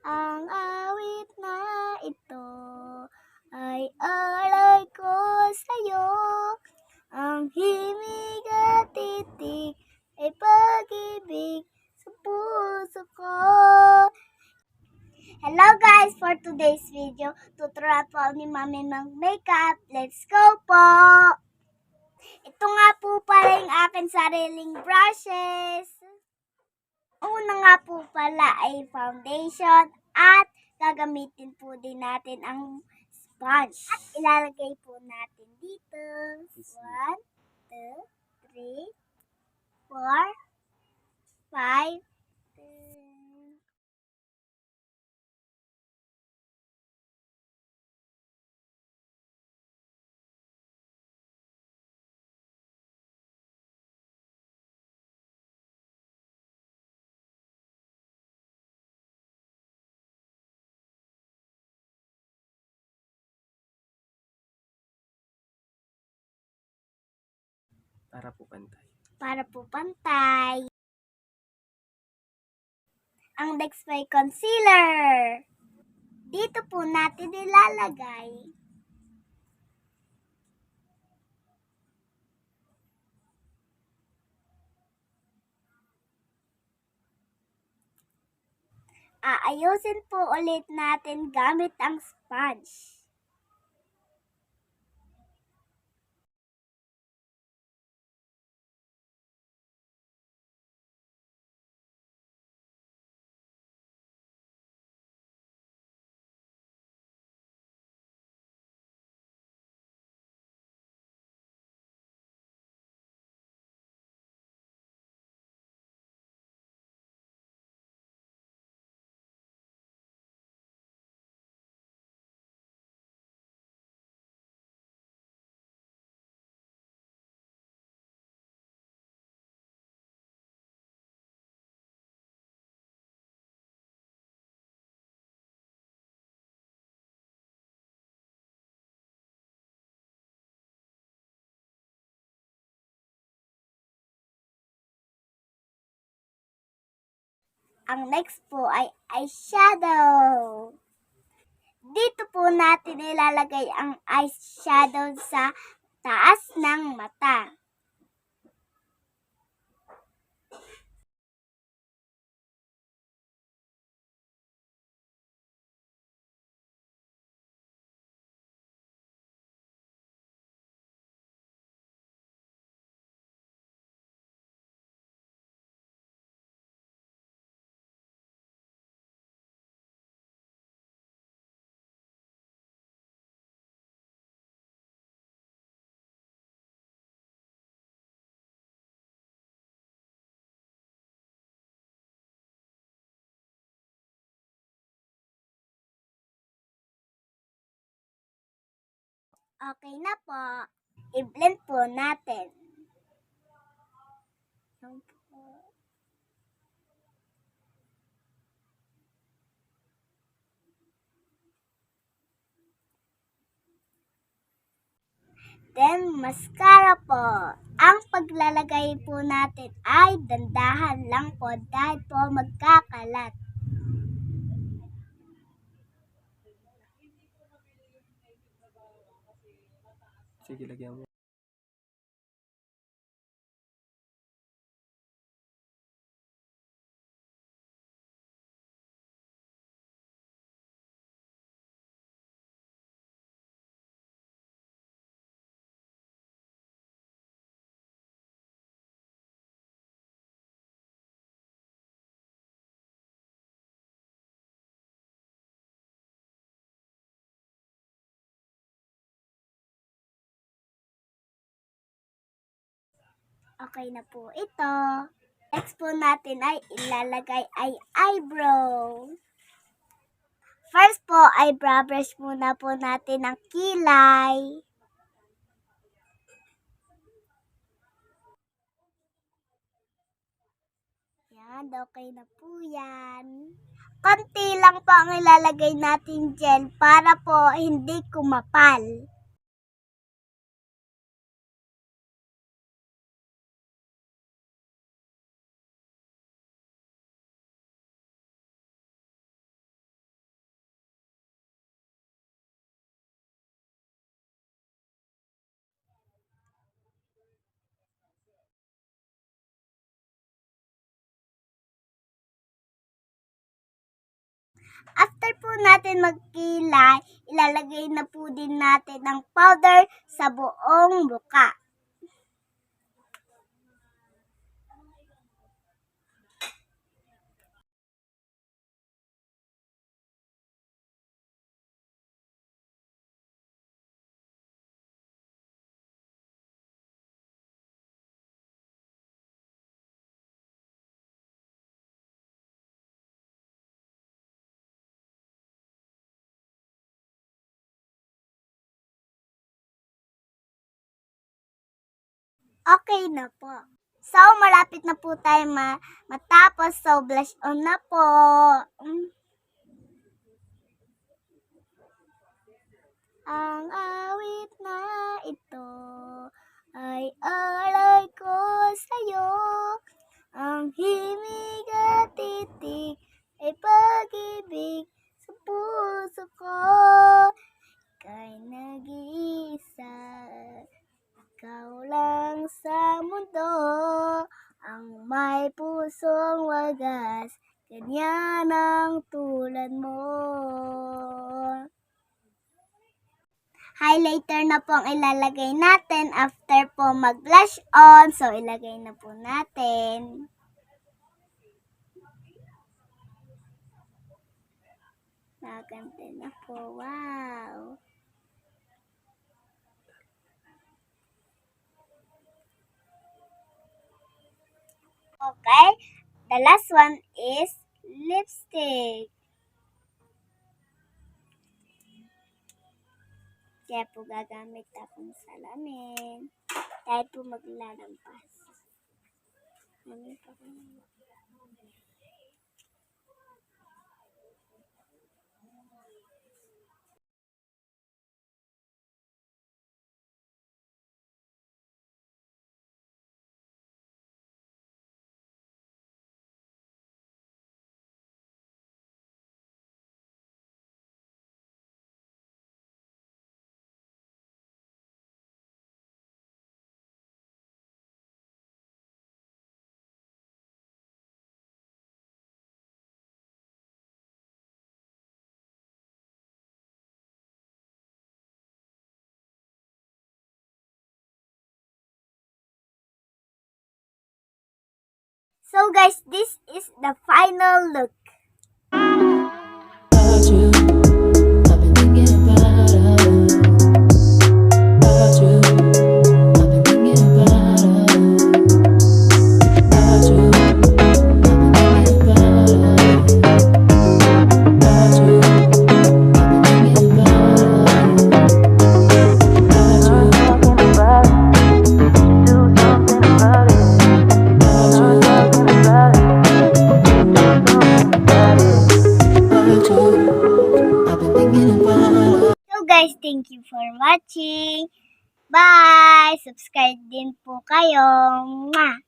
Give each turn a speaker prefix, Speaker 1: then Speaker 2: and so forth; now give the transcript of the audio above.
Speaker 1: Ang awit na ito ay alay ko sa'yo. Ang himig at titik ay pag-ibig sa puso ko. Hello guys! For today's video, tuturuan po ni Mami mag-makeup. Let's go po! Ito nga po pala yung aking sariling brushes. Una nga po pala ay foundation at gagamitin po din natin ang sponge. At ilalagay po natin dito. 1, 2, 3, 4, 5,
Speaker 2: Para po pantay.
Speaker 1: para po pantay. Ang next may concealer. Dito po natin ilalagay. Aayusin po ulit natin gamit ang sponge. Ang next po ay eyeshadow. Dito po natin ilalagay ang eyeshadow sa taas ng mata. Okay na po. I-blend po natin. Then, mascara po. Ang paglalagay po natin ay dandahan lang po dahil po magkakalat.
Speaker 2: Sige, lagyan mo.
Speaker 1: Okay na po ito. Next po natin ay ilalagay ay eyebrow. First po ay brush muna po natin ang kilay. Yan, okay na po yan. Konti lang po ang ilalagay natin gel para po hindi kumapal. After po natin magkilay, ilalagay na po din natin ang powder sa buong muka. Okay na po. So, malapit na po tayo matapos. So, blush on na po. Ang awit na ito ay alay ko sa'yo. Ang himig at titig ay pag-ibig sa puso ko. Ika'y nag-iisa, ikaw lang sa mundo. Ang may pusong wagas, ganyan ang tulad mo. Highlighter na po ang ilalagay natin after po mag-blush on. So, ilagay na po natin. Maganda na po. Wow! Okay. The last one is lipstick. Kaya po gagamit akong salamin. Dahil po maglalampas. So guys, this is the final look. So guys, thank you for watching. Bye! Subscribe din po kayo. Mwah!